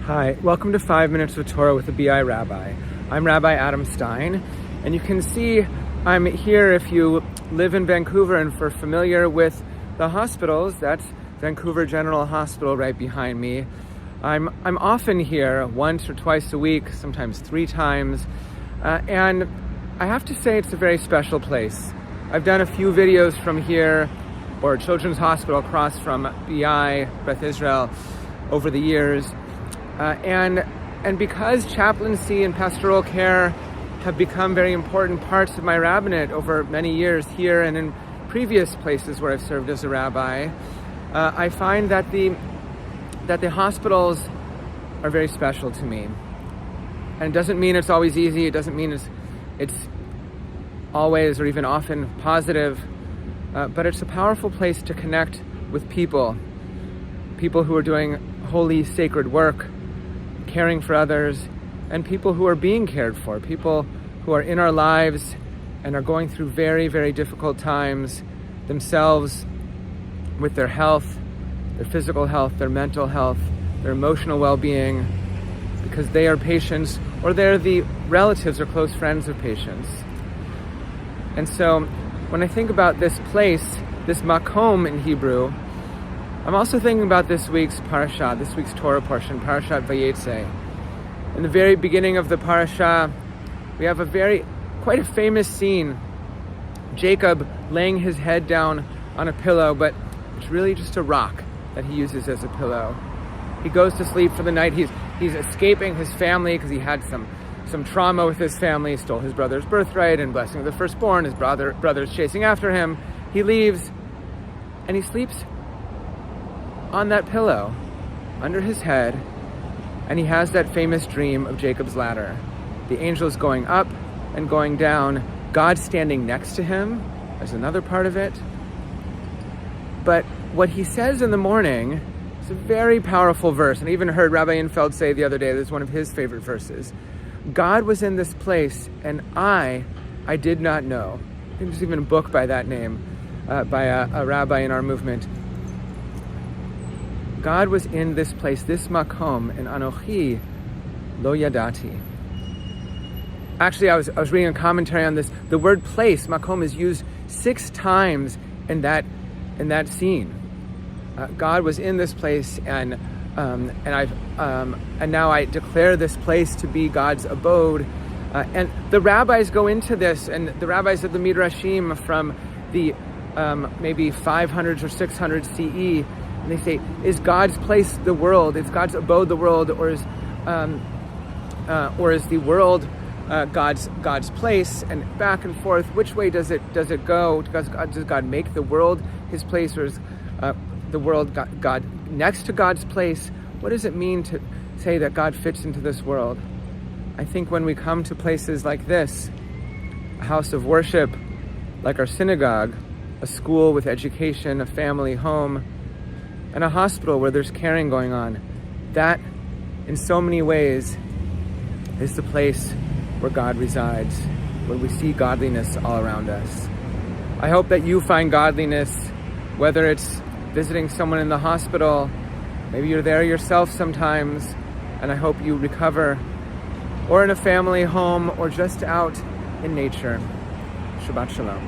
Hi, welcome to 5 Minutes with Torah with the BI Rabbi. I'm Rabbi Adam Stein, and you can see I'm here if you live in Vancouver and for familiar with the hospitals. That's Vancouver General Hospital right behind me. I'm often here once or twice a week, sometimes 3 times, and I have to say it's a very special place. I've done a few videos from here, or Children's Hospital across from BI, Beth Israel, over the years. And because chaplaincy and pastoral care have become very important parts of my rabbinate over many years here and in previous places where I've served as a rabbi, I find that the hospitals are very special to me. And it doesn't mean it's always easy. It doesn't mean it's always or even often positive. But it's a powerful place to connect with people who are doing holy, sacred work, caring for others, and people who are being cared for, people who are in our lives and are going through very, very difficult times themselves with their health, their physical health, their mental health, their emotional well-being, because they are patients or they're the relatives or close friends of patients. And so when I think about this place, this makom in Hebrew, I'm also thinking about this week's parasha, this week's Torah portion, Parshat Vayetzei. In the very beginning of the parasha, we have quite a famous scene. Jacob laying his head down on a pillow, but it's really just a rock that he uses as a pillow. He goes to sleep for the night. He's escaping his family because he had some trauma with his family. He stole his brother's birthright and blessing of the firstborn. His brother's chasing after him. He leaves and he sleeps on that pillow under his head, and he has that famous dream of Jacob's ladder. The angels going up and going down, God standing next to him as another part of it. But what he says in the morning is a very powerful verse, and I even heard Rabbi Infeld say the other day, this is one of his favorite verses. God was in this place, and I did not know. I think there's even a book by that name, by a rabbi in our movement. God was in this place, this makom, and anochi lo yadati. Actually, I was reading a commentary on this. The word place, makom, is used 6 times in that scene. God was in this place, and now I declare this place to be God's abode. And the rabbis go into this, and the rabbis of the Midrashim from the maybe 500s or 600 CE. And they say, is God's place the world? Is God's abode the world, or is the world God's place? And back and forth, which way does it go? Does God make the world His place, or is the world God next to God's place? What does it mean to say that God fits into this world? I think when we come to places like this, a house of worship, like our synagogue, a school with education, a family home, and a hospital where there's caring going on, that in so many ways is the place where God resides, where we see godliness all around us. I hope that you find godliness, whether it's visiting someone in the hospital, maybe you're there yourself sometimes, and I hope you recover, or in a family home, or just out in nature. Shabbat Shalom.